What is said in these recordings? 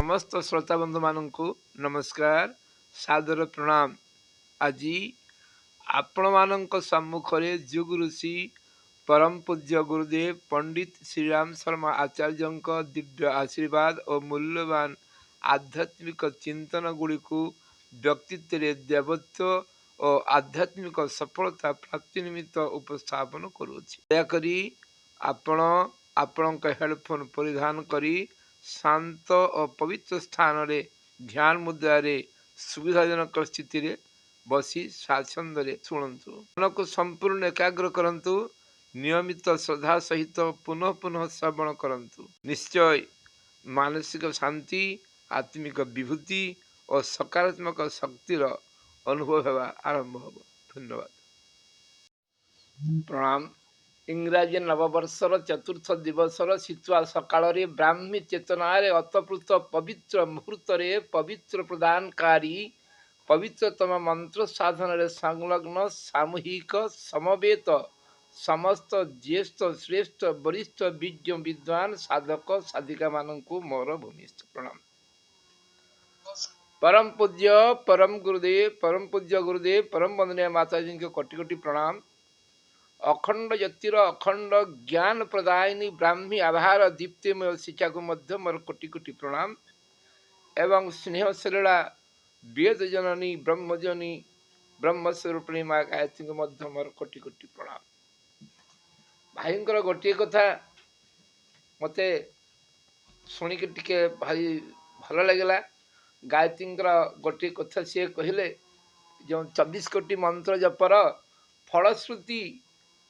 समस्त श्रोता बंधु मानू नमस्कार सादर प्रणाम। आज आपण मान सम्मुखें जुग ऋषि परम पूज्य गुरुदेव पंडित श्रीराम शर्मा आचार्य दिव्य आशीर्वाद और मूल्यवान आध्यात्मिक चिंतन गुड़ी व्यक्तित्व देवत्व और आध्यात्मिक सफलता प्राप्ति निमित्त उपस्थापन करुँच। दयाकोरी आपण हेडफोन परिधान करी शांत और पवित्र स्थान रे ध्यान मुद्रा रे सुविधाजनक स्थिति रे बसी स्वाच्छंद शुणु। मन को संपूर्ण एकाग्र करंतु। नियमित श्रद्धा सहित पुनः पुनः श्रवण करंतु। निश्चय मानसिक शांति, आत्मिक विभूति और सकारात्मक शक्तिर अनुभव होगा आरंभ हो। धन्यवाद। प्रणाम। इंग्राजी नववर्षर चतुर्थ दिवसर शीतुआ सकाल ब्राह्मी चेतनार अतप्लुत पवित्र मुहूर्त पवित्र प्रदानकारी पवित्रतम मंत्र साधन संलग्न सामूहिक समवेत समस्त ज्येष्ठ श्रेष्ठ वरिष्ठ बीज विद्वान साधक साधिका मानू मोर भूमिस्थ प्रणाम। परम पूज्य परम गुरुदेव परम वंदनीय माताजी को कोटि कोटि प्रणाम। अखंड ज्योतिर अखंड ज्ञान प्रदायिनी ब्राह्मी आधार दीप्तिमय शिक्षा को मध्य मोर कोटि कोटि प्रणाम। एवं स्नेह श्रीला वेद जननी ब्रह्मजनी ब्रह्मस्वरूपिणी माँ गायत्री को मध्य मोर कोटि कोटि प्रणाम। भाई गोटे कथा मते शुणिक टिके भाई भल लगे। गायत्री गोटे कथा सी कहले जो 24 कोटी मंत्र जपर फलश्रुति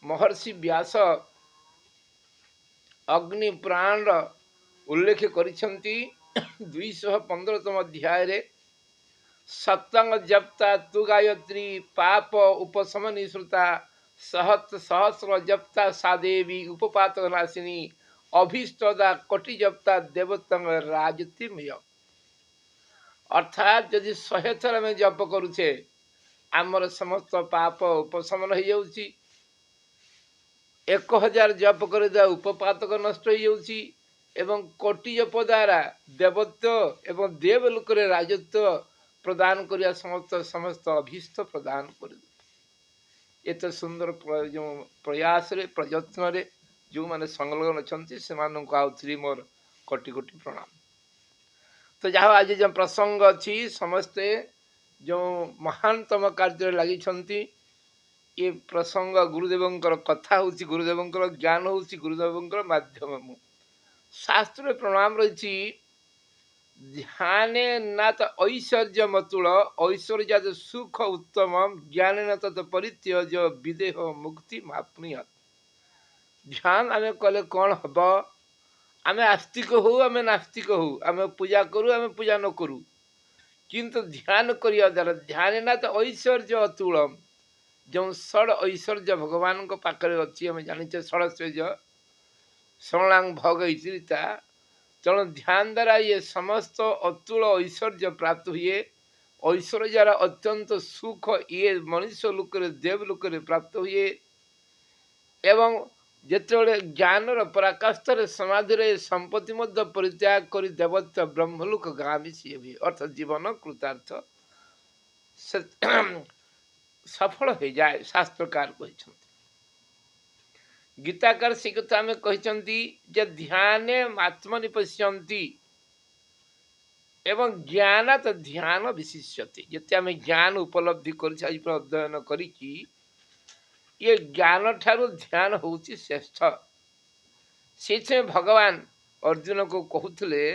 महर्षि व्यास अग्नि पुराण उल्लेख करिसेंती 215तम अध्याय सप्तंग जप्ता तु गायत्री पाप उपशमनी श्रुता सहस्र जप्ता सा देवी उपपात नाशिनी अभीष्टदा कोटि जप्ता देवतंग राजतिमय। अर्थात यदि 100 थर में जप करुचे आमर समस्त पाप उपशमन हो जाउची। 1000 जप कर उपपातक नष्ट हो जाउची एवं कोटि जप द्वारा देवत्व एवं देवलोक राजत्व प्रदान करिया समस्त अभीष्ट प्रदान कर। एत सुंदर जो प्रयास रे प्रयत्न रे जो माने संलग्न अछंती से मानन को आउथरी मोर कोटि कोटि प्रणाम। तो जहाँ आज जो प्रसंग अच्छी समस्ते जो महानतम कार्य लगी छंती ये प्रसंग गुरुदेवंकर कथा होची गुरुदेवंकर ज्ञान होची गुरुदेवंकर माध्यम शास्त्र प्रणाम रही। ध्यान न तो ऐश्वर्य मतुल ऐश्वर्य सुख उत्तम ज्ञान न तो परित्यज विदेह मुक्ति मापनीय। ध्यान आम कले कौन हम आम आस्तिक हो आम नास्तिक हो आम पूजा करूँ आम पूजा न करूँ किंतु ध्यान करिया द्वारा ध्यान ना तो ऐश्वर्य अतुलम जो षड ऐश्वर्य भगवान को पाखरे अच्छी आम जाने षड़श्वर्य शरणांग भोग इता तेणु ध्यान द्वारा ये समस्त अतुल ऐश्वर्य प्राप्त हुए। ऐश्वर्य अत्यंत सुख ये मनुष्य लोक देवलोक प्राप्त हुए एवं जिते ज्ञान पराकाष्ठ समाधि संपत्ति मध्य परित्याग कर देवत्व ब्रह्मलोक गामी सी हुए अर्थात जीवन कृतार्थ सफल हो जाए शास्त्रकार कहते। गीताकार से कथा में कहते ध्यान आत्मनि पश्यन्ति एवं ज्ञान तो ध्यान विशिष्यते। जिते आम ज्ञान उपलब्धि कर अध्ययन करी ये ज्ञान ठारू ध्यान होची श्रेष्ठ। से भगवान अर्जुन को कहते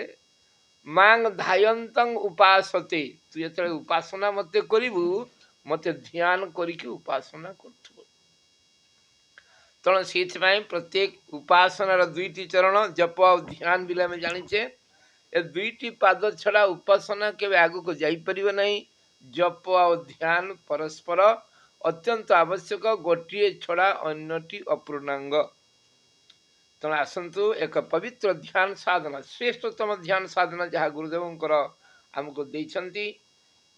मांग धायंतं उपासते तु जो उपासना मत करू मत ध्यान करिकी उपासना कर। तेणु से प्रत्येक उपासनार 2टी चरण जप और ध्यान बिला में जानीचे ए 2टी पाद छड़ा उपासना के आगु को जापर ना। जप और ध्यान परस्पर अत्यंत आवश्यक गोटे छड़ा अन्यटी अपूर्णांग। तेणु आसतु एक पवित्र ध्यान साधना श्रेष्ठतम ध्यान साधना जहाँ गुरुदेवंकर आमको देइछंती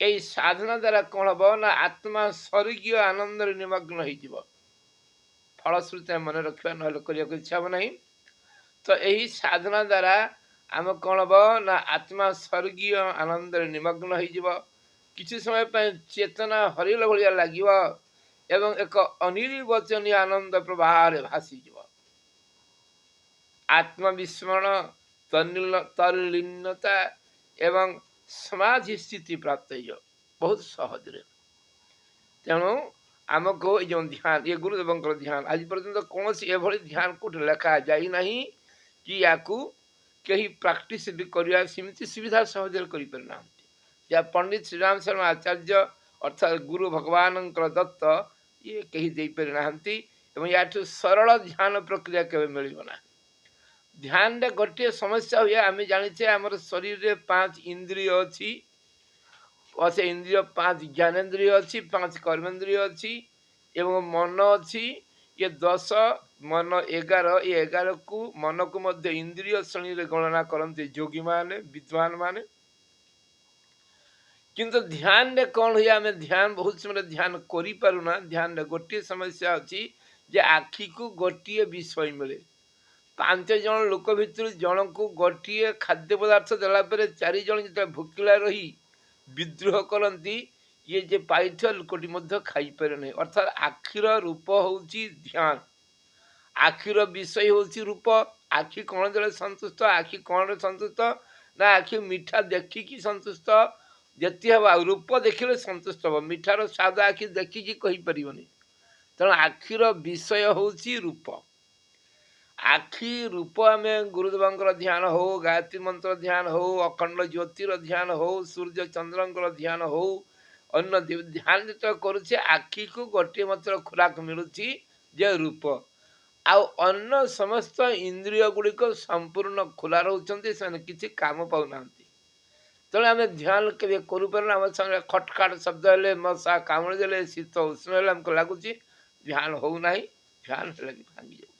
यही साधना द्वारा कौन हम ना आत्मा स्वर्गीय आनंद निमग्न हो फलश्रुति मन रखा ना इच्छा हम ना। तो यही साधना द्वारा आम कौन हम ना आत्मा स्वर्गीय आनंद निमग्न हो किसी समय चेतना हरिला भाया लगे एवं एक अनिर्वचनीय आनंद प्रवाह भासीज आत्मविस्मरण तल्लीनता एवं समाधि स्थिति प्राप्त हो बहुत सहज तेणु आमको जो ध्यान ये गुरुदेव ध्यान आज पर्यंत कौन सी एभली ध्यान को लेखा जाना कि या कहीं प्रैक्टिस भी करवा सेमती सुविधा सहज करना या पंडित श्रीराम शर्मा आचार्य अर्थात गुरु भगवान दत्त ये कहीं दे पारि ना या सरल ध्यान प्रक्रिया के मिलना ध्यान रे गोटे समस्या हुए आम जाने आम शरीर रे 5 इंद्रिय अच्छी से इंद्रिय 5 ज्ञानेन्द्रिय अच्छी 5 कर्मेन्द्रिय अच्छी एवं मन अच्छी ये 10 मन 11 ये 11 को मन को मध्य इंद्रिय श्रेणी रे गणना करते योगी माने विद्वान माने किंतु ध्यान रे कौन हुए आम ध्यान बहुत समय ध्यान करि पारुना ध्यान रे गोटे समस्या अच्छी जे आखि को गोटे विषय मिले 5 जन लोक भितर जन को गोटे खाद्य पदार्थ देला पर 4 जन जो भोकिला रही विद्रोह करती ये जे पाइथ लोकटी मध्य खाई पारे नहीं अर्थात आखिर रूप होची ध्यान आखिर विषय होची रूप आखि कौन देले संतुष्ट आखि कौन संतुष्ट ना आखि मीठा देखिकी संतुष्ट जति हवा रूप देखिले संतुष्ट हम मीठार स्वाद आखि देखिकी कहि परिबनी तेणु आखिर विषय होची रूप आखि रूप आम गुरुदेव ध्यान हो गायत्री मंत्र ध्यान हो अखंड ज्योतिर ध्यान हो सूर्य चंद्र ध्यान हो अन्य ध्यान जो करुचे आखि को गोटे मात्र खुराक मिलूँ जे रूप आउ अन्य समस्त इंद्रिय गुड़िक संपूर्ण खुला रोचे से किसी काम पाऊना तेणु आम ध्यान के करूँ आम सामने खटखाट शब्द है मशा कामुड़ी देले शीत उष्ण आमको लगुच ध्यान होना ध्यान लगे भांगी जाए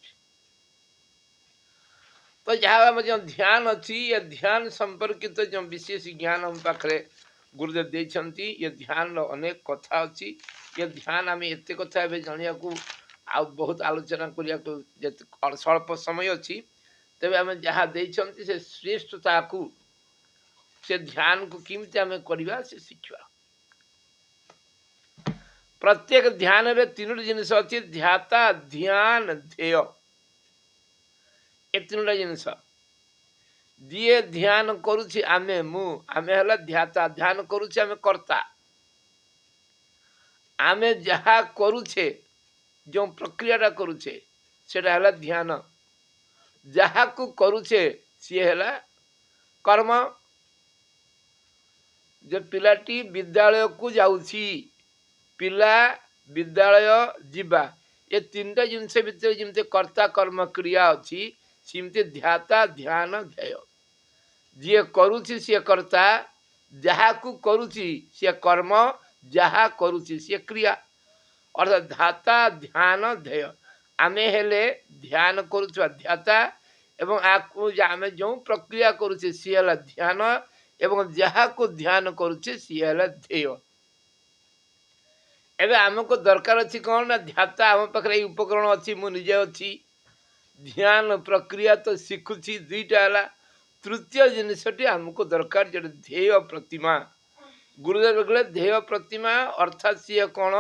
तो जहाँ जो ध्यान अच्छी ये ध्यान संपर्कित जो विशेष ज्ञान हम पाखे गुरुदेव देते ये ध्यान अनेक कथा अच्छी ये ध्यान आम एत कथा जाना को आ बहुत आलोचना करने स्वल्प समय अच्छी तेज आम जहाँ देते से श्रेष्ठता को से ध्यान को किमती आम करवा से शिखा प्रत्येक ध्यान रे 3टी जिनिस अच्छी ध्याता ध्यान ध्येय ए 3टा जिनिस दिए ध्यान करुछि आमे आमे हला ध्याता ध्यान करुछि आमे कर्ता आमे जहा करुछे जो प्रक्रियाटा करुछे सेटा हला ध्यान जहा को करुछे सी हला कर्म जे पिलाटी विद्यालय को जाउछि पिला विद्यालय जीवा ये 3टा जिनिस भितर जिमते कर्ता कर्म क्रिया अछि सिमते ध्याता ध्यान ध्येय जी करुछि सी कर्ता जहा को करुछि सी कर्म जहा करुछि सी क्रिया अर्थात ध्याता ध्यान ध्येय आमे हेले ध्यान करुछु ध्याता एवं आकु आमे जो प्रक्रिया करुछि सी हला ध्यान एवं जहा को ध्यान करुछि सी हला ध्येय एबे आमको दरकार अछि कौन ना ध्याता आम पाखे उपकरण अच्छी मु निजे अच्छी ध्यान प्रक्रिया तो शिखुची 2टा है तृतीय जिनसटी आमको दरकार जो ध्येय प्रतिमा गुरुदेव कहले ध्येय प्रतिमा अर्थात सी कौन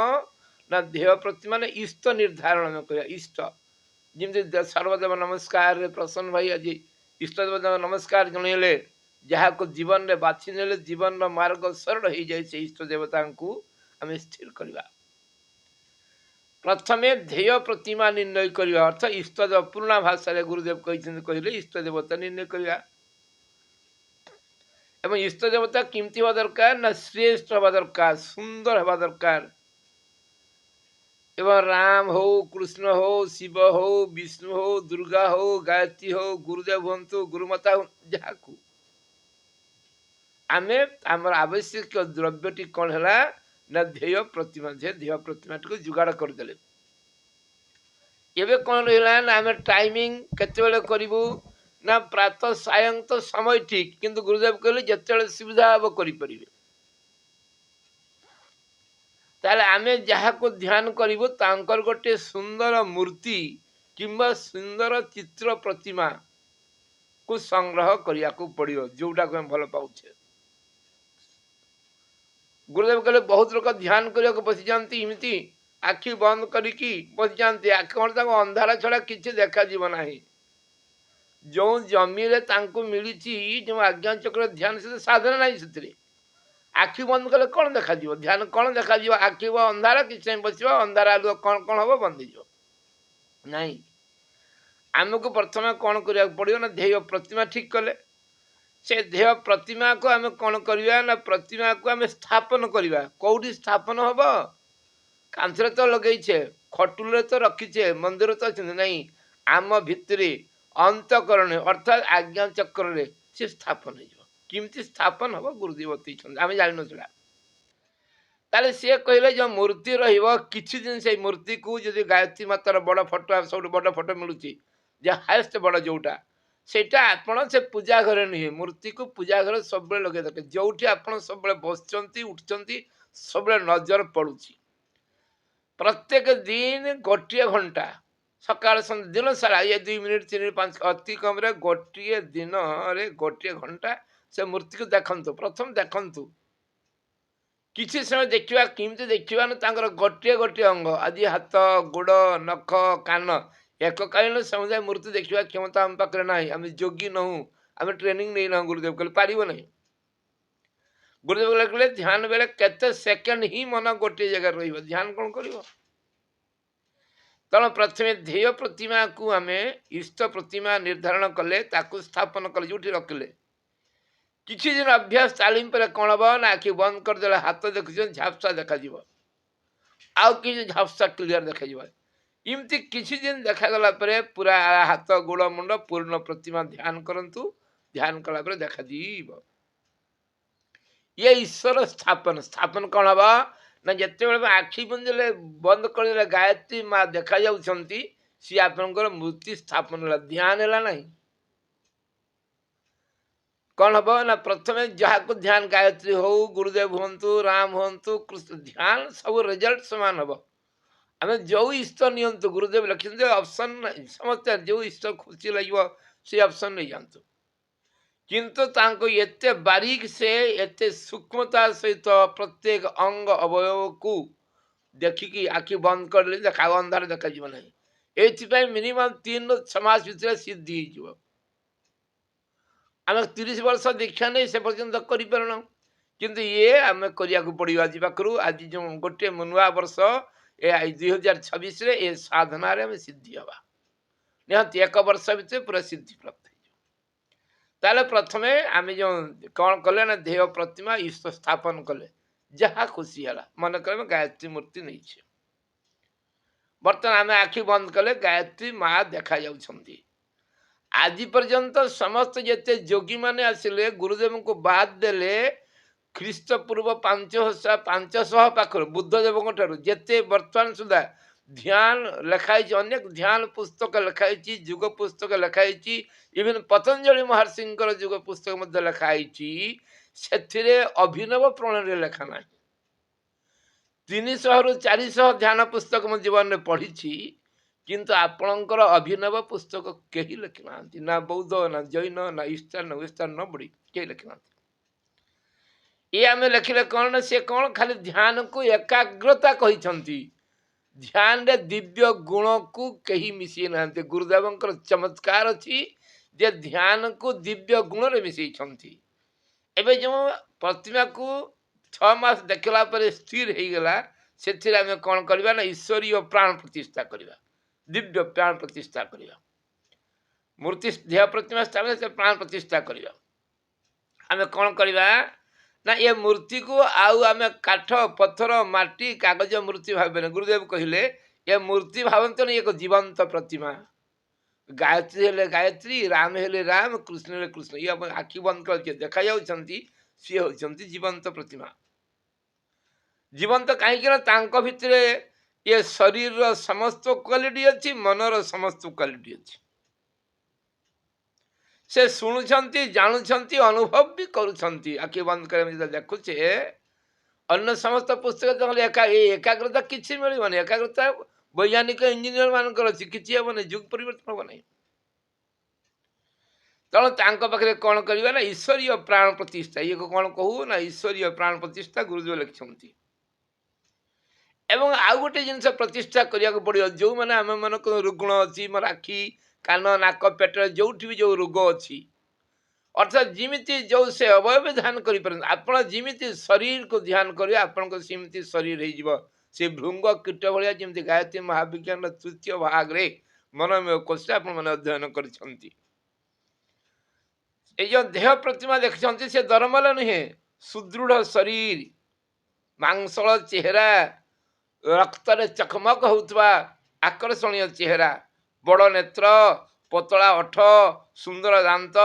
ना ध्येय प्रतिमा ने इष्ट निर्धारण में कह इष्ट जमी सर्वदेव नमस्कार प्रसन्न भाई आज इष्टदेव नमस्कार जनइले जहाँ को जीवन में बाछी ने जीवन मार्ग सरल हो जाए से इष्ट देवता को आम स्थिर करवा प्रथमे ध्येय प्रतिमा निर्णय करवा अर्थ इष्टदेव पुराणा भाषा गुरुदेव कहले इष्ट देवता निर्णय करवा एवं इष्ट देवता किमती हवा दरकार ना श्रेष्ठ हवा दरकार सुंदर हवा दरकार एवं राम हो कृष्ण हो शिव हो विष्णु हो दुर्गा हो गायत्री हो गुरुदेव हूँ गुरुमाता हो जहाँ को आमे आमर आवश्यक द्रव्यटी कौन है ना ध्येय प्रतिमा ध्येय प्रतिमा को जुगाड़ करदे एवं कौन रहा ना आम टाइमिंग केतबेले करूँ ना प्रातः सायं तो समय ठीक किंतु गुरुदेव कहले जिते सुविधा हम करें ताले आमे जहाँ को ध्यान करूँ तांकर गोटे सुंदर मूर्ति किंबा सुंदर चित्र प्रतिमा को संग्रह करिया को पड़ियो जोटा को हम भल पाउछे। गुरुदेव कहले बहुत लोग ध्यान करिया को बसी जानती इमिति आखि बंद करिकी बसी जानती आखि कौन ताको अंधारा छड़ा किछि देखा जीव नाही। जो जमी रे तांको मिलिछि जो आज्ञा चक्र ध्यान से साधना नाही सेतरे आखि बंद कले कौन देखा जीव ध्यान कौन देखा जीव आखि वो अंधारा किछि बसिबो अंधारा आलु कौन कौन हबो बंदी जो नहीं। आमको प्रथम कौन करिया पड़ियो ना ध्येय प्रतिमा ठीक कले से ध्येय प्रतिमा को आम कौन करवा ना प्रतिमा को आम स्थापन करवा कौटी स्थापन हम कांथरे तो लगे खटुल तो रखीचे मंदिर तो अच्छे नहीं आम भितर अंतकरण अर्थात आज्ञा चक्र से स्थापन होमती स्थापन हम गुरुदेव बतई आम जान ताले सी कहले जो मूर्ति रही दिन से मूर्ति को जो गायत्री मातार बड़ फटो सब बड़ फटो मिलूँ हाएस्ट बड़ जोटा सेटा आपण से पूजा घर नुहे मूर्ति को पूजा घर सब लगे दरकार जो आप सब बसचंती उठचंती सब नजर पड़ुची प्रत्येक दिन गोटे घंटा सकाल दिन सारा ये 2 मिनिट 3 मिनिट 5 अति कम गोटे दिन रे गोटे घंटा से मूर्ति को देखंतु प्रथम देखंतु किसी समय देखा किमती देखा ना गोटे गोटे अंग आदि हाथ गोड़ नख कान एककालीन समुदाय मूर्ति देखा क्षमता आम पाखे ना आम जोगी नहूँ आम ट्रेनिंग नहीं ना गुरुदेव कहले पार ना गुरुदेव कहले ध्यान बेले केते सेकेंड ही मन गोटे जगह ध्यान कौन कर तेणु प्रथम ध्येय प्रतिमा को आम इष्ट प्रतिमा निर्धारण कले स्थापन कले जो रखिले किसी दिन अभ्यास तालीम पर कौन हम ना आखि बंद करदे हाथ देखुन झापसा देखा आउ कि झापसा क्लीयर देखा इमती किसी दिन देखागला पूरा हाथ गोड़ मुंड पूर्ण प्रतिमा ध्यान करंतु ध्यान कला देखा ये ईश्वर स्थापन स्थापन कौन हम ना जिते आखि बंद कर गायत्री माँ देखा सी आपंकर मूर्ति स्थापन है ध्यान है ना कौन हम ना प्रथम जहाँ ध्यान गायत्री हो गुरुदेव हूँ राम हूँ कृष्ण ध्यान सब रिजल्ट सामान हम आम जो इष्ट नियंतु गुरुदेव लिखते ऑप्शन समस्त जो इष्ट खुशी लगे से ऑप्शन नहीं जातु किंतु तांको एते बारीक से एते सूक्ष्मता सहित प्रत्येक अंग अवयव को देखिकी आखि बंद कर ले देखा अंधार देखा ना ये मिनिमम 3 मास भर सिद्धि हो आम 30 वर्ष दीक्षा नहीं से पर्यंत करना किंतु ये आम करिया पड़ो आज पाखु आज जो गोटे नुआ वर्ष ए 2026 ये साधना आम सिद्धि हवा निहत 1 वर्ष भितर पूरा सिद्धि प्राप्त ताले प्रथमे आम जो कौन कले ना ध्येय प्रतिमा इष्ट स्थापन कले जहाँ खुशी है मन कर गायत्री मूर्ति नहीं बर्तमान आम आखि बंद कले गायत्री माँ देखा आज पर्यंत समस्त जिते जोगी माने आसिले गुरुदेव को बाद देले ख्रीष्टपूर्व 500 पाखर बुद्धदेव जिते बर्तमान सुधा ध्यान लिखाई अनेक ध्यान पुस्तक लिखाई जुग पुस्तक लिखाई इवन पतंजलि महर्षि जुग पुस्तक लिखाई से अभिनव प्रणाली लेखा ना 300 रु 400 ध्यान पुस्तक मो जीवन में पढ़ी किंतु आपणकर अभिनव पुस्तक कहीं लिखि ना ना बौद्ध ना जैन ना ईस्टर्न वेस्टर्न न बड़ी कहीं लिखि ना ये आम लिखिले कौन सी कौन खाली ध्यान को एकाग्रता कही ध्यान रे दिव्य गुण को कहीं मिसई ना गुरुदेव चमत्कार अच्छी जे ध्यान को दिव्य गुण रे मिसई एवं जो प्रतिमा को 6 मास देखला पर स्थिर हो गला से आम कौन करवा ना ईश्वरीय प्राण प्रतिष्ठा करवा दिव्य प्राण प्रतिष्ठा करवा मूर्ति देह प्रतिमा स्थापना से प्राण प्रतिष्ठा करवा आम कौन करवा ना ये मूर्ति को आउ आम काठ पत्थर माटी कागज मूर्ति भावे गुरुदेव कहले ये मूर्ति भावत नहीं एक जीवंत प्रतिमा गायत्री हेले गायत्री राम हेले राम कृष्ण हेले कृष्ण ये आखि बंद कर देखा सी होती जीवंत प्रतिमा जीवंत कहीं भितर ये शरीर समस्त क्वालिटी अच्छी मनर समस्त क्वालिटी अच्छी से शुणुंट जानुंट अनुभव भी करुँच आखि बंद कर देखुचे अन्य समस्त पुस्तक एकाग्रता किसी मिलनी एकाग्रता वैज्ञानिक इंजीनियर मानकर अच्छी किसी हेनी जुग परिवर्तन हम ना ତେଣୁ ତାଙ୍କ ପାଖରେ କ'ଣ କରିବା ନା ଈଶ୍ୱରୀୟ ପ୍ରାଣ ପ୍ରତିଷ୍ଠା, ଇଏ କ'ଣ କହୁ ନା ଈଶ୍ୱରୀୟ ପ୍ରାଣ ପ୍ରତିଷ୍ଠା ଗୁରୁଦେବ ଲେଖିଛନ୍ତି। ଏବଂ ଆଉ ଗୋଟେ ଜିନିଷ ପ୍ରତିଷ୍ଠା କରିବାକୁ ପଡ଼ିବ, ଯେଉଁମାନେ ଆମମାନଙ୍କର ରୁଗ୍ଣ ଅଛି, ମୋର ଆଖି କାନ ନାକ ପେଟରେ ଯେଉଁଠି ବି ଯେଉଁ ରୋଗ ଅଛି, ଅର୍ଥାତ୍ ଯେମିତି ଯେଉଁ ସେ ଅବୟବ ଧ୍ୟାନ କରିପାରନ୍ତି, ଆପଣ ଯେମିତି ଶରୀରକୁ ଧ୍ୟାନ କରିବେ ଆପଣଙ୍କ ସେମିତି ଶରୀର ହେଇଯିବ। ସେ ଭୃଙ୍ଗ କୀଟ ଭଳିଆ ଯେମିତି ଗାୟତ୍ରୀ ମହାବିଜ୍ଞାନର ତୃତୀୟ ଭାଗରେ ମନୋମୟ କୋଷ ଆପଣମାନେ ଅଧ୍ୟୟନ କରିଛନ୍ତି। ଏଇ ଯେଉଁ ଦେହ ପ୍ରତିମା ଦେଖିଛନ୍ତି ସେ ଦରମଲ ନୁହେଁ, ସୁଦୃଢ଼ ଶରୀର, ମାଂସଳ ଚେହେରା, ରକ୍ତରେ ଚକମକ ହେଉଥିବା ଆକର୍ଷଣୀୟ ଚେହେରା, ବଡ଼ ନେତ୍ର, ପତଳା ଓଠ, ସୁନ୍ଦର ଦାନ୍ତ,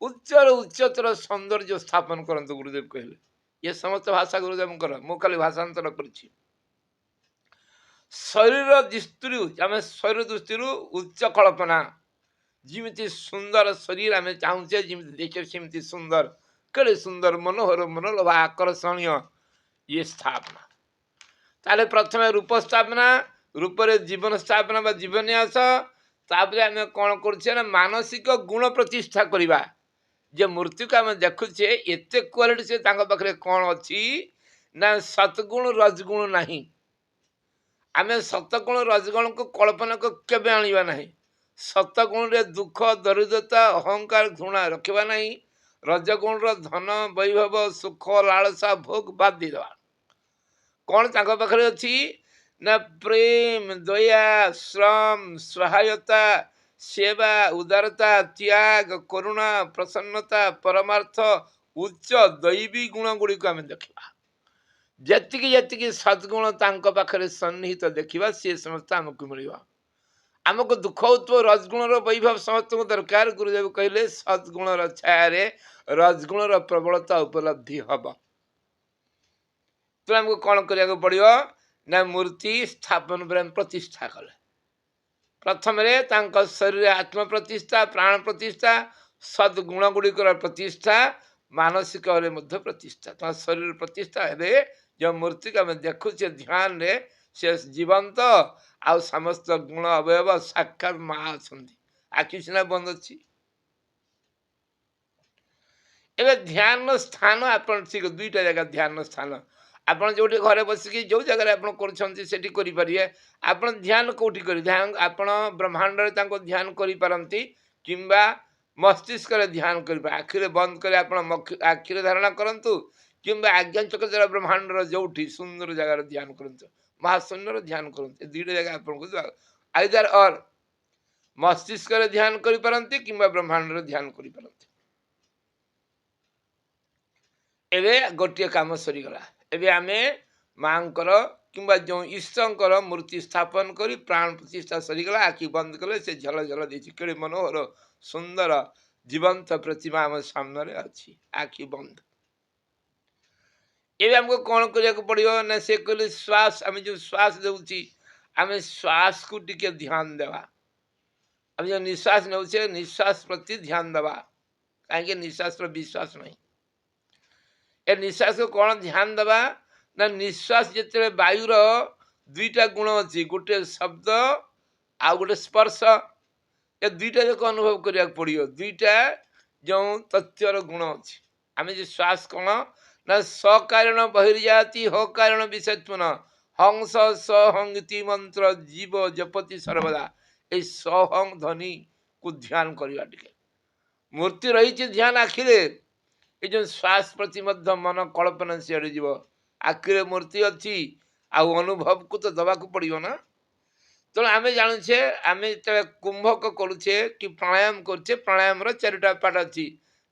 ଉଚ୍ଚରୁ ଉଚ୍ଚତର ସୌନ୍ଦର୍ଯ୍ୟ ସ୍ଥାପନ କରନ୍ତୁ ଗୁରୁଦେବ କହିଲେ। ଏ ସମସ୍ତ ଭାଷା ଗୁରୁଦେବଙ୍କର, ମୁଁ ଖାଲି ଭାଷାନ୍ତର କରିଛି। ଶରୀର ଦୃଷ୍ଟିରୁ ଆମେ ଶରୀର ଦୃଷ୍ଟିରୁ ଉଚ୍ଚ କଳ୍ପନା, ଯେମିତି ସୁନ୍ଦର ଶରୀର ଆମେ ଚାହୁଁଛେ ଯେମିତି ଦେଖିବେ ସେମିତି ସୁନ୍ଦର, କେଡ଼େ ସୁନ୍ଦର ମନୋହର ମନୋଲୋଭା ଆକର୍ଷଣୀୟ ଇଏ ସ୍ଥାପନା। ତାହେଲେ ପ୍ରଥମେ ରୂପ ସ୍ଥାପନା, ରୂପରେ ଜୀବନ ସ୍ଥାପନା ବା ଜୀବନ୍ୟାସ। ତାପରେ ଆମେ କ'ଣ କରୁଛେ ନା ମାନସିକ ଗୁଣ ପ୍ରତିଷ୍ଠା କରିବା। ଯେ ମୂର୍ତ୍ତିକୁ ଆମେ ଦେଖୁଛେ ଏତେ କ୍ୱାଲିଟି ସେ ତାଙ୍କ ପାଖରେ କ'ଣ ଅଛି ନା ସତଗୁଣ ରଜଗୁଣ ନାହିଁ। ଆମେ ସତଗୁଣ ରଜଗୁଣକୁ କଳ୍ପନାକୁ କେବେ ଆଣିବା ନାହିଁ। ସତଗୁଣରେ ଦୁଃଖ ଦରିଦ୍ରତା ଅହଙ୍କାର ଘୃଣା ରଖିବା ନାହିଁ। ରଜଗୁଣର ଧନ ବୈଭବ ସୁଖ ଲାଳସା ଭୋଗ ବାଦ ଦେଇଦେବା। କ'ଣ ତାଙ୍କ ପାଖରେ ଅଛି ନା ପ୍ରେମ ଦୟା ଶ୍ରମ ସହାୟତା ସେବା ଉଦାରତା ତ୍ୟାଗ କରୁଣା ପ୍ରସନ୍ନତା ପରମାର୍ଥ ଉଚ୍ଚ ଦୈବୀ ଗୁଣ ଗୁଡ଼ିକୁ ଆମେ ଦେଖିବା। ଯେତିକି ଯେତିକି ସଦ୍ଗୁଣ ତାଙ୍କ ପାଖରେ ସନ୍ନିହିତ ଦେଖିବା ସେ ସମସ୍ତ ଆମକୁ ମିଳିବ। ଆମକୁ ଦୁଃଖ ହେଉଥିବ ରଜଗୁଣର ବୈଭବ ସମସ୍ତଙ୍କୁ ଦରକାର। ଗୁରୁଦେବ କହିଲେ ସଦ୍ଗୁଣର ଛାୟାରେ ରଜଗୁଣର ପ୍ରବଳତା ଉପଲବ୍ଧି ହବ। ତେଣୁ ଆମକୁ କ'ଣ କରିବାକୁ ପଡ଼ିବ ନା ମୂର୍ତ୍ତି ସ୍ଥାପନ ପରେ ଆମେ ପ୍ରତିଷ୍ଠା କଲେ ପ୍ରଥମରେ ତାଙ୍କ ଶରୀରରେ ଆତ୍ମ ପ୍ରତିଷ୍ଠା, ପ୍ରାଣ ପ୍ରତିଷ୍ଠା, ସଦ୍ଗୁଣ ଗୁଡ଼ିକର ପ୍ରତିଷ୍ଠା, ମାନସିକରେ ମଧ୍ୟ ପ୍ରତିଷ୍ଠା। ତାଙ୍କ ଶରୀର ପ୍ରତିଷ୍ଠା ହେଲେ ଯେଉଁ ମୂର୍ତ୍ତିକୁ ଆମେ ଦେଖୁଛେ ଧ୍ୟାନରେ ସେ ଜୀବନ୍ତ ଆଉ ସମସ୍ତ ଗୁଣ ଅବୟବ ସାକ୍ଷାତ ମା ଅଛନ୍ତି। ଆଖି ସିନା ବନ୍ଦ ଅଛି। ଏବେ ଧ୍ୟାନ ସ୍ଥାନ ଆପଣ ଠିକ ଦୁଇଟା ଜାଗା ଧ୍ୟାନ ସ୍ଥାନ ଆପଣ ଯେଉଁଠି ଘରେ ବସିକି ଯେଉଁ ଜାଗାରେ ଆପଣ କରୁଛନ୍ତି ସେଠି କରିପାରିବେ। ଆପଣ ଧ୍ୟାନ କେଉଁଠି କରିବେ? ଧ୍ୟାନ ଆପଣ ବ୍ରହ୍ମାଣ୍ଡରେ ତାଙ୍କୁ ଧ୍ୟାନ କରିପାରନ୍ତି କିମ୍ବା ମସ୍ତିଷ୍କରେ ଧ୍ୟାନ କରିପାରେ। ଆଖିରେ ବନ୍ଦ କରି ଆପଣ ଆଖିରେ ଧାରଣା କରନ୍ତୁ କିମ୍ବା ଆଜ୍ଞାଚକ ଦ୍ୱାରା ବ୍ରହ୍ମାଣ୍ଡର ଯେଉଁଠି ସୁନ୍ଦର ଜାଗାରେ ଧ୍ୟାନ କରନ୍ତୁ, ମହାଶୂନ୍ୟର ଧ୍ୟାନ କରନ୍ତୁ। ଏ ଦୁଇଟା ଜାଗା ଆପଣଙ୍କୁ ଆଇଦର ଅର୍ ମସ୍ତିଷ୍କରେ ଧ୍ୟାନ କରିପାରନ୍ତି କିମ୍ବା ବ୍ରହ୍ମାଣ୍ଡରେ ଧ୍ୟାନ କରିପାରନ୍ତି। ଏବେ ଗୋଟିଏ କାମ ସରିଗଲା। ଏବେ ଆମେ ମାଙ୍କର କିମ୍ବା ଯେଉଁ ଈଶ୍ୱରଙ୍କର ମୂର୍ତ୍ତି ସ୍ଥାପନ କରି ପ୍ରାଣ ପ୍ରତିଷ୍ଠା ସରିଗଲା। ଆଖି ବନ୍ଦ କଲେ ସେ ଝଲ ଝଲ ଦେଇଛି, କେଡ଼େ ମନୋହର ସୁନ୍ଦର ଜୀବନ୍ତ ପ୍ରତିମା ଆମ ସାମ୍ନାରେ ଅଛି। ଆଖି ବନ୍ଦ। ଏବେ ଆମକୁ କ'ଣ କରିବାକୁ ପଡ଼ିବ ନା ସେ କହିଲେ ଶ୍ୱାସ, ଆମେ ଯେଉଁ ଶ୍ୱାସ ଦେଉଛି ଆମେ ଶ୍ୱାସକୁ ଟିକେ ଧ୍ୟାନ ଦେବା। ଆମେ ଯେଉଁ ନିଶ୍ୱାସ ନେଉଛେ ନିଶ୍ୱାସ ପ୍ରତି ଧ୍ୟାନ ଦେବା। କାହିଁକି ନିଶ୍ୱାସର ବିଶ୍ୱାସ ନାହିଁ। ଏ ନିଶ୍ୱାସକୁ କ'ଣ ଧ୍ୟାନ ଦେବା ନା ନିଶ୍ୱାସ ଯେତେବେଳେ ବାୟୁର ଦୁଇଟା ଗୁଣ ଅଛି, ଗୋଟେ ଶବ୍ଦ ଆଉ ଗୋଟେ ସ୍ପର୍ଶ, ଏ ଦୁଇଟା ଯାକ ଅନୁଭବ କରିବାକୁ ପଡ଼ିବ। ଦୁଇଟା ଯେଉଁ ତଥ୍ୟର ଗୁଣ ଅଛି। ଆମେ ଯେ ଶ୍ୱାସ କ'ଣ ନା ସକାରଣ ବହିର୍ଯାତି ହ କାରଣ ବିଷତ୍ପନ ହଂସ ସହଙ୍ଗତି ମନ୍ତ୍ର ଜୀବ ଜପତି ସର୍ବଦା। ଏଇ ସହଂ ଧ୍ୱନିକୁ ଧ୍ୟାନ କରିବା। ଟିକେ ମୂର୍ତ୍ତି ରହିଛି ଧ୍ୟାନ ଆଖିରେ, ଏ ଯେଉଁ ଶ୍ୱାସ ପ୍ରତି ମଧ୍ୟ ମନ କଳ୍ପନା ସିଆଡ଼େ ଯିବ। ଆଖିରେ ମୂର୍ତ୍ତି ଅଛି ଆଉ ଅନୁଭବକୁ ତ ଦେବାକୁ ପଡ଼ିବ ନା। ତେଣୁ ଆମେ ଜାଣୁଛେ ଆମେ ଯେତେବେଳେ କୁମ୍ଭକ କରୁଛେ କି ପ୍ରାଣାୟାମ କରୁଛେ, ପ୍ରାଣାୟାମର ଚାରିଟା ପାର୍ଟ ଅଛି।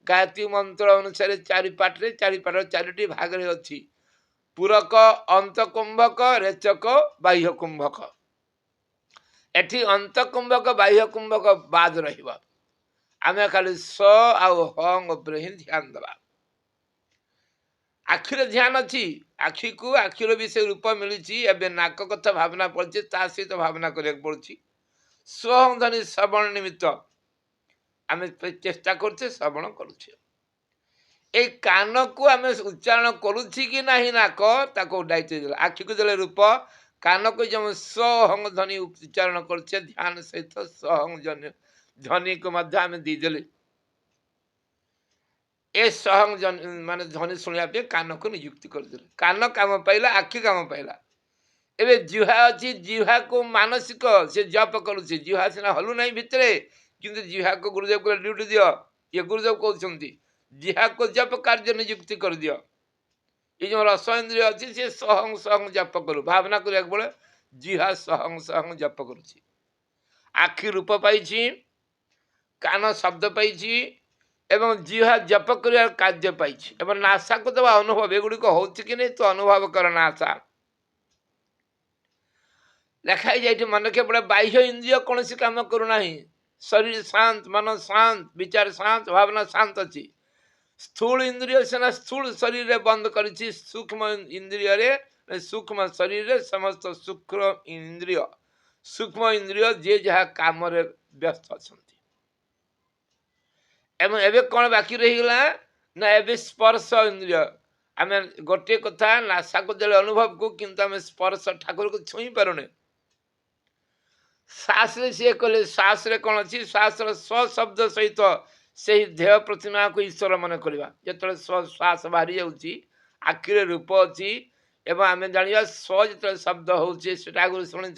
ଗାୟତ୍ରୀ ମନ୍ତ୍ର ଅନୁସାରେ ଚାରି ପାର୍ଟରେ, ଚାରି ପାର୍ଟର ଚାରିଟି ଭାଗରେ ଅଛି। ପୂରକ, ଅନ୍ତକୁମ୍ଭକ, ରେଚକ, ବାହ୍ୟ କୁମ୍ଭକ। ଏଠି ଅନ୍ତକୁମ୍ଭକ ବାହ୍ୟ କୁମ୍ଭକ ବାଦ ରହିବ। ଆମେ ଖାଲି ସ ଆଉ ହଂ ଉପରେ ହିଁ ଧ୍ୟାନ ଦେବା। ଆଖିରେ ଧ୍ୟାନ ଅଛି, ଆଖିକୁ ଆଖିର ବି ସେ ରୂପ ମିଳିଛି। ଏବେ ନାକ କଥା ଭାବନା ପଡ଼ୁଛି, ତା ସହିତ ଭାବନା କରିବାକୁ ପଡ଼ୁଛି। ସ୍ୱହଂ ଧ୍ୱନି ଶ୍ରବଣ ନିମିତ୍ତ ଆମେ ଚେଷ୍ଟା କରୁଛେ, ଶ୍ରବଣ କରୁଛେ। ଏଇ କାନକୁ ଆମେ ଉଚ୍ଚାରଣ କରୁଛି କି ନାହିଁ ନାକ, ତାକୁ ଦାୟିତ୍ୱ ଦେଲା। ଆଖିକୁ ଦେଲେ ରୂପ, କାନକୁ ଯେଉଁ ସ୍ୱହଂ ଧ୍ୱନି ଉଚ୍ଚାରଣ କରୁଛେ ଧ୍ୟାନ ସହିତ ସ୍ୱହଂ ଧ୍ୱନିକୁ ମଧ୍ୟ ଆମେ ଦେଇଦେଲେ ए सहंग माने ध्वनि शुणा कान को नियुक्ति करदे कान काम पाइला आखि काम पाइला एबे जिह्वा अच्छी जिह्वा को मानसिक से जप करुचे जिह्वा सीना हलु ना भितर किंतु जिह्वा को गुरुदेव को ड्यूटी दियो ये गुरुदेव कहते जिह्वा को जप कार्य नियुक्ति कर दियो ये जो रस इंद्रिय अच्छी से सहंग सहंग जप करू भावना कर बोले जिह्वा सहंग सहंग जप करुची आखि रूप पाई कान शब्द पाई एवं जिह्वा जप कर कार्य पाई एवं नासा को देवा अनुभव एगुड़िक हो कि नहीं तो अनुभव कर नासा लिखाई जाए मन रखे पड़े बाह्य इंद्रिय कौन सी काम करूना शरीर शांत मन शांत विचार शांत भावना शांत अच्छी स्थूल इंद्रिय सेना स्थूल शरीर रे बंद कर सूक्ष्म इंद्रिय सूक्ष्म शरीर रे समस्त सूक्ष्म इंद्रिय जे जहाँ काम रे व्यस्त अच्छा एवं एवं कौन बाकी रहीगला ना एवं स्पर्श इंद्रिय आम गोटे कथा नासा को दे अनुभव को किंतु आम स्पर्श ठाकुर को छुई पारुने श्वास सी कहले श्वास कौन अच्छी श्वास स्वशब्द सहित से देह प्रतिमा को ईश्वर मन करवा जो श्वास बाहरी जाऊँगी आखिरे रूप अच्छी एवं आम जाना स्व जो शब्द हो शुणी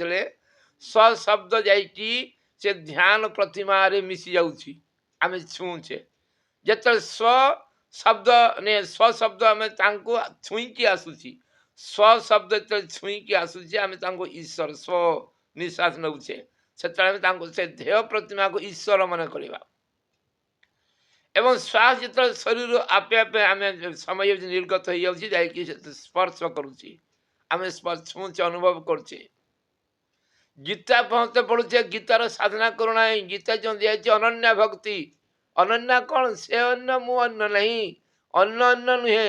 स्वशब्द जा ध्यान प्रतिमा रे मिसी जाऊँगी आम छुचे जो स्व शब्द ने स्व शब्द आम छुईकी आसूची स्व शब्द जो छुईकी आसूची आम ईश्वर स्व निश्वास नौचे से देह प्रतिमा को ईश्वर मन करवा एवं श्वास जो शरीर आपे आपे आम समय निर्गत हो जाए स्पर्श करुचे आम स्पर्श छुचे अनुभव करुचे गीता पहुँचते पढ़ुचे गीतार साधना करूना गीता जो दिखाई अनन्या भक्ति अनन्या कौन से अन्न मु अन्न नहीं अन्न अन्न नुहे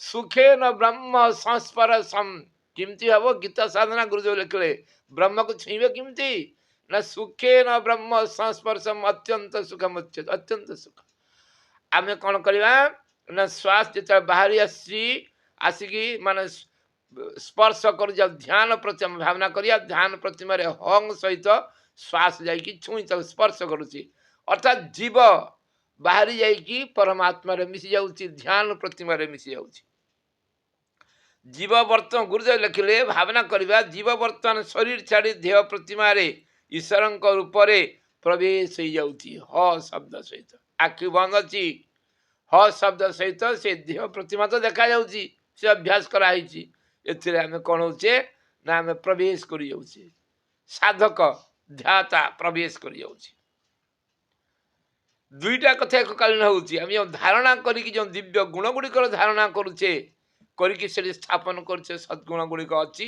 सुखे न ब्रह्म संस्पर सम किमती हम गीता साधना गुरुदेव लिखले ब्रह्म को छुईबे किमती न सुखे न ब्रह्म संस्पर्शम अत्यंत सुखम अत्यंत सुख आम कौन करवा ना श्वास जो बाहरी आसिकी माने स्पर्श कर ध्यान प्रतिमा भावना करिया ध्यान प्रतिमा हंग सहित श्वास जाकि छुई स्पर्श करुच्ची अर्थात जीव बाहरी जाकि परमात्मा रे मिसी जाउची ध्यान प्रतिमा रे मिसी जाउची जीव वर्तमान गुरुदेव लिखिले भावना करवा जीव वर्तमान शरीर छाड़ी देह प्रतिमा रे ईश्वर रूप से प्रवेश हो जाउची ह शब्द सहित आखि बंद अच्छी ह शब्द सहित से देह प्रतिमा तो देखा जाउची से अभ्यास कराई एम कौन होचे ना आम प्रवेश कर साधक ध्याता प्रवेश कर दुईटा कथा एक कालीन हो धारणा करी जो दिव्य गुण गुड़िक धारणा करुचे करके स्थापन करुचे सद्गुण गुड़िक अच्छी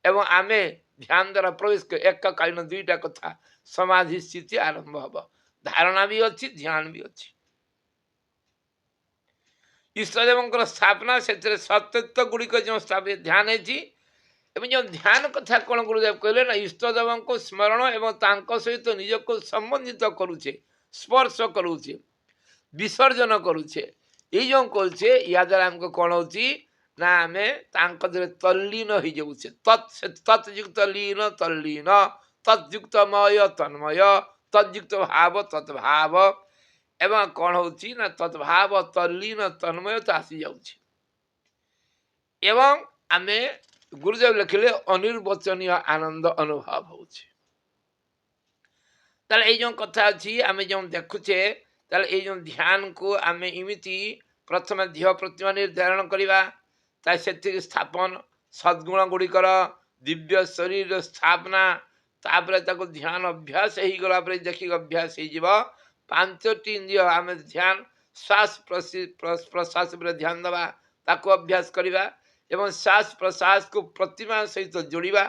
एवं आम ध्यान द्वारा प्रवेश कर एक कालीन दुईटा कथा समाधि स्थिति आरंभ हम धारणा भी अच्छी ध्यान भी अच्छी ईष्टदेव स्थापना से सत्यत्व गुड़िक जो स्थापित ध्यान है जो ध्यान कथा कौन गुरुदेव कहले ना इष्टदेव को स्मरण एवं सहित निज को संबंधित करुचे स्पर्श करुचे विसर्जन करुचे ये जो करुचे या द्वारा हमको कौन हो ना आम तल्लीन हो जाऊे तत्युक्त लीन तल्लीन तद्युक्त मय तन्मय तद्युक्त भाव तद्भाव एवं कौन हो तद्भाव तल्लीन तन्मयता आसी जाऊे एवं आम गुरुदेव लिखिले अनिर्वचनीय आनंद अनुभव हो जो कथा अच्छी आम जो देखुचे जो ध्यान को आम इमिति प्रथम देह प्रतिमा निर्धारण करवा से स्थापन सद्गुण गुड़िकर दिव्य शरीर स्थापना तापर ध्यान अभ्यास हो गला देखिक अभ्यास हो पांचटी इंद्रिय आम ध्यान श्वास प्रश्वास ध्यान दवा ताको अभ्यास करवा एवं श्वास प्रश्वास को प्रतिमा सहित जोड़ा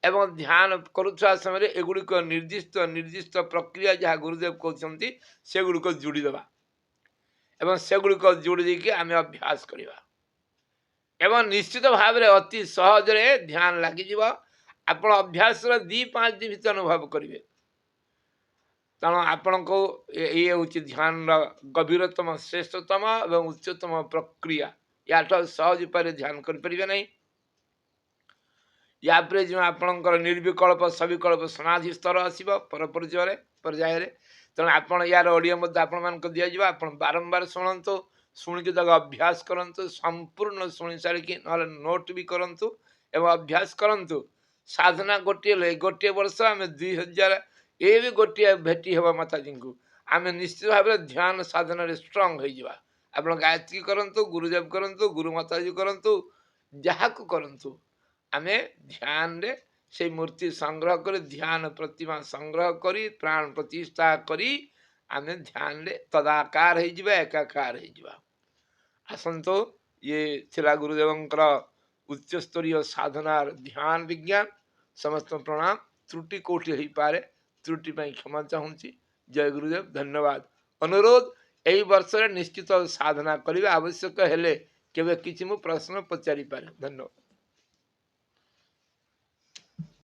एवं ध्यान करुवा समय एगुड़िक निर्दिष्ट निर्दिष्ट प्रक्रिया जहाँ गुरुदेव कहते से गुड़िक जोड़ीदे एवं से गुड़िक जोड़ी देकी आम अभ्यास करवा एवं निश्चित भाव में अति सहजरे ध्यान लगिज आपण अभ्यास 2-5 दिन भीतर अनुभव करेंगे तेणु आपण को ये हूँ ध्यान गभीरतम श्रेष्ठतम एवं उच्चतम प्रक्रिया या सहज उपाय ध्यान करें नहीं या जो आपणकर निर्विकल्प सविकल्प समाधि स्तर आसो पर पर्याय तेणु आप यार ऑडियो आपण मान दिज्व आप बारंबार शुणु शुणिकी तक अभ्यास करंतु संपूर्ण शुणी सारिकी नहले नोट भी करंतु एवं अभ्यास करंतु साधना गोटे वर्ष आम 2000 ये भी गोटे भेटी हवा माताजी को आम निश्चित भाव ध्यान साधन स्ट्रंग हो आप गायत्री करंतु गुरुदेव करंतु गुरु माताजी करंतु जहाँ को करंतु आमे ध्यान रे से मूर्ति संग्रह कर ध्यान प्रतिमा संग्रह करी प्राण प्रतिष्ठा करी आमे ध्यान रे तदाकार हो जावा एकाकार हो जावा आसंतो ये थिला गुरुदेवंकर उच्च स्तरीय साधनार ध्यान विज्ञान समस्त प्रणाम त्रुटि कोटि हो पारे त्रुटि पाई क्षमा चाहूँगी जय गुरुदेव धन्यवाद अनुरोध यही वर्ष निश्चित साधना करने आवश्यक हेले केवे किछि मु प्रश्न पचारि पारे धन्यवाद।